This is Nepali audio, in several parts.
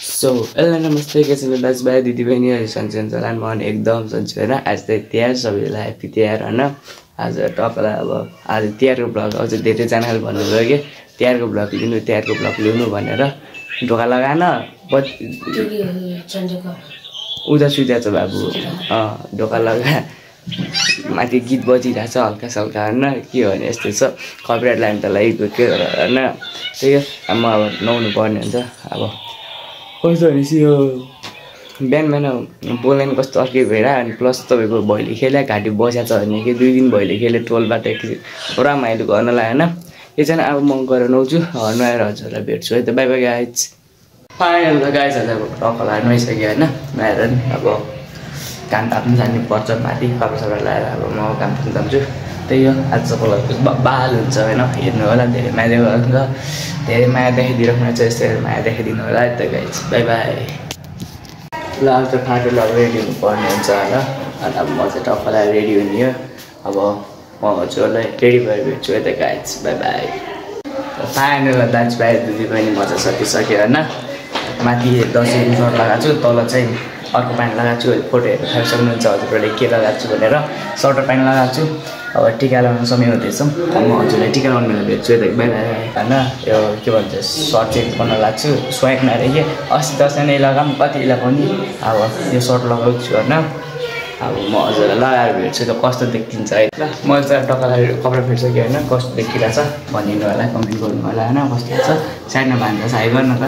सो हेलो नमस्ते कैसे दाजुभाइ दिदीबहिनीहरू सन्चै हुन्छ होला म एकदम सन्चै होइन आज चाहिँ तिहार सबैलाई ह्याप्पी तिहार होइन आज तपाईँलाई अब आज तिहारको ब्लग अझ धेरैजनाले भन्नुभयो कि तिहारको ब्लग लिनु भनेर ढोका लगाएन उता सुत्याएको छ बाबु ढोका लगा माथि गीत बजिरहेको छ हल्का सल्का होइन के भने यस्तो छ कपिराइट लाइन त लागेको के होइन त्यही हो म अब नुहाउनु पर्ने हुन्छ अब कस्तो भनेपछि यो बिहान बोल्ने कस्तो अर्कै भइरहेको अनि प्लस तपाईँको भैली खेले घाँटी बस्या छ भने कि 2 दिन भैली खेले टोलबाट पुरा माइलो गर्न लाग्यो होइन यो चाहिँ अब म गएर नुहाउँछु नुहाएर हजुरलाई भेट्छु है त बाई बाई गाइज फाइनल त गाइजहरूलाई अब टक्कलाई नुहाइसक्यो होइन नुहाएर नि अब काम ताप्नु जानु पर्छ माथि कपडा लगाएर अब म काम ताप्नु जान्छु त्यही हो आज सबैलाई बाल हुन्छ होइन हेर्नु होला धेरै माया हुन्छ धेरै माया देखाइदिइराख्नु छ यस्तै माया देखाइदिनु होला है त गाइज बाई बाई ल अब त फाटो लगेर रेडी हुनुपर्ने हुन्छ होइन अनि अब म चाहिँ टक्कलाई रेडी हुने हो अब म हजुरलाई रेडी भएर भेट्छु है त गाइज बाई बाई फाइनल दाजुभाइ दिदीबहिनी मजा सकिसक्यो होइन माथि 10 सर्ट लगाएको छु तल चाहिँ अर्को प्यान्ट लगाएको छु फोटो हेर्नु थाहा सक्नुहुन्छ हजुरहरूले के लगाएको छु भनेर सर्ट प्यान्ट लगाएको छु अब टिका लगाउनु समय हुँदैछौँ म हजुरलाई टिका लगाउनु बेला भेट्छु यता बाई बाई होइन यो के भन्छ सर्ट चेन्ज गर्न लाग्छु स्वाइक नआएर कि 80% नै लगाऊँ कति लगाउने अब यो सर्ट लगाउँछु होइन अब म हजुरलाई लगाएर भेट्छु त कस्तो देखिन्छ है ल म चाहिँ टक्कलाई कपडा फेरिसक्यो होइन कस्तो देखिरहेको छ भनिदिनु होला कमेन्ट गर्नु होला होइन कस्तो छ साइडमा भान्जा छ हाई गर्नु त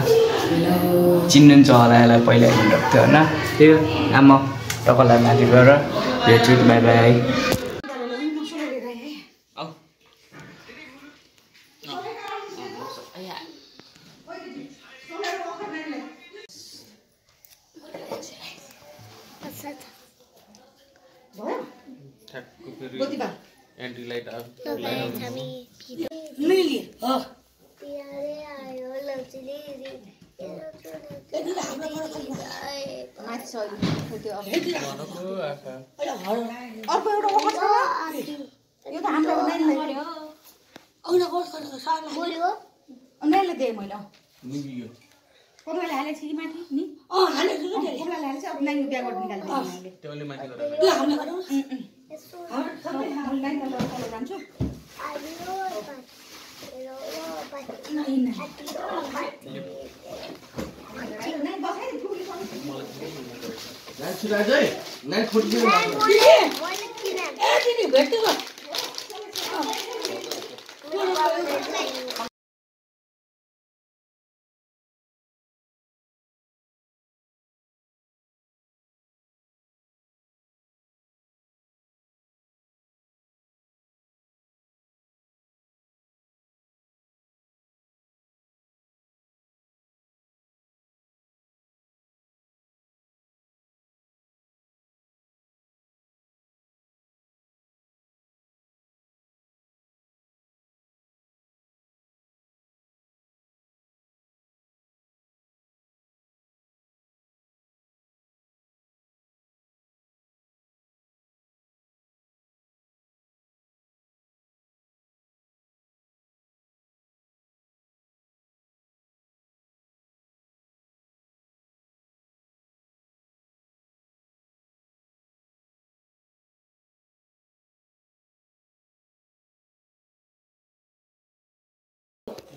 चिन्नुहुन्छ होला यसलाई पहिला हेर्नुभएको थियो होइन त्यही हो अब म टक्कलाई माथि गएर भेट्छु बाई बाई एंट्री लाइट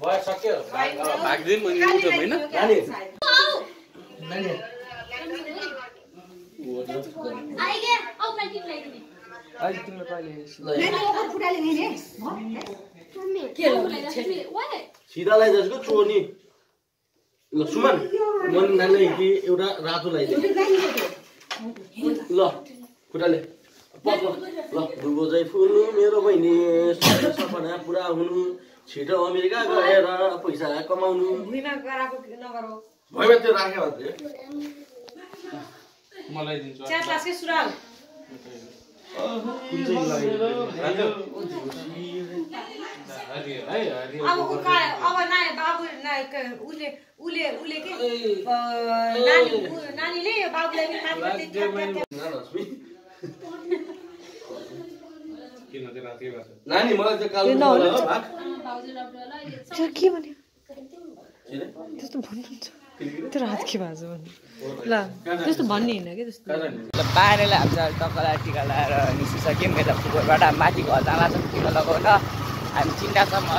भयो सक्यो भाग्दिन मैले उठ्यो हैन नानी नानी आइगे अब मैं टिप लगाइदिने अहिले तिम्रो कहिले नानी ओभर फुटाले हैन मम्मी के लगाउने सिधा लगाइजसको चोनी ल सुमन मन नानी कि एउटा रातो लगाइदिए ल फुटाले पक्क ल दुबो चाहिँ फुल मेरो बहिनी सपना पुरा हुनु छिटो अमेरिका गएर पैसा कमाउनु भुइँमा गराको नगरौ भइमा त्यो राखे भन्थे मलाई दिन्छ चार क्लासकै सुराल कुन चाहिँ लाग्यो अब नाइ बाबु नाइ उले के नानीले बाबुलाई पनि माथि नानी मलाई चाहिँ कालो के भन्यो त्यस्तो भन्नुहुन्छ त्यो रात के भएको छ ल त्यस्तो भन्ने होइन क्या त्यस्तो पारेर हामी चाहिँ टक्कला टिका लगाएर निस्किसक्यौँ यता पुकुरबाट माथि घर जाँदा छ टिका लगाउन हामी चिन्तासम्म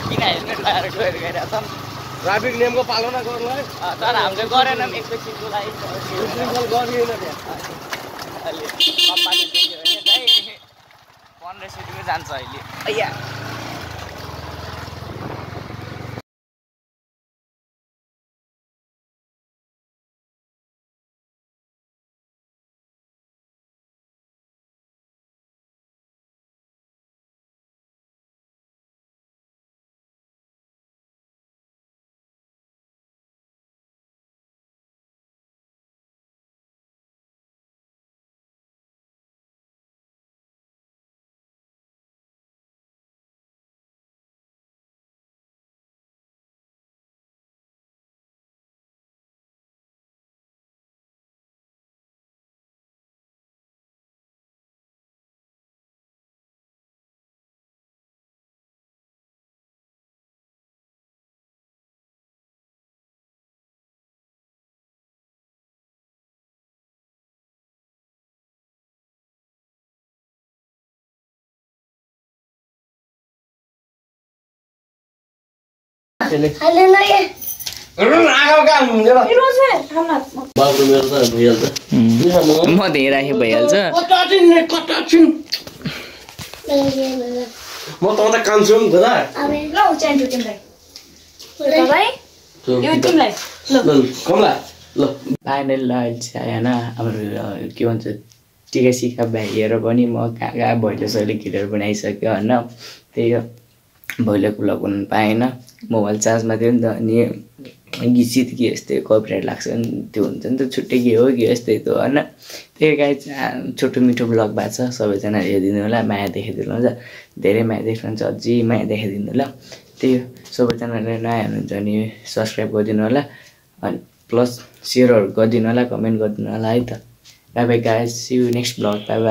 किन हेलमेट लगाएर गइरहेका छौँ ट्राफिक नियमको पालना गर्नु है तर हामीले गरेनौँ एकैछिनको लागि गरिएन अहिले 1500 रुपियाँ जान्छ अहिले अయ్యా म धेरै राखेँ भइहाल्छ म त कान्छु नि त फाइनल अहिले चाहिँ होइन हाम्रो के भन्छ टिका सिका भ्याइएर पनि म कहाँ कहाँ भैलो सैलो खिलेर पनि आइसक्यो होइन त्यही हो भैलोको लगाउन पाएन मोबाइल चार्जमा थियो नि त अनि गीत सित के यस्तै कपिराइट लाग्छ नि त्यो हुन्छ नि त छुट्टै के हो कि यस्तै त होइन त्यही गाई छोटो मिठो ब्लग भएको छ सबैजना हेरिदिनु होला माया देखाइदिनु हुन्छ धेरै माया देख्नुहुन्छ अझै माया देखाइदिनु होला त्यही हो सबैजनाले नयाँ हुनुहुन्छ भने सब्सक्राइब गरिदिनु होला अनि प्लस सेयरहरू गरिदिनु होला कमेन्ट गरिदिनु होला है त bye bye guys see you next blog bye by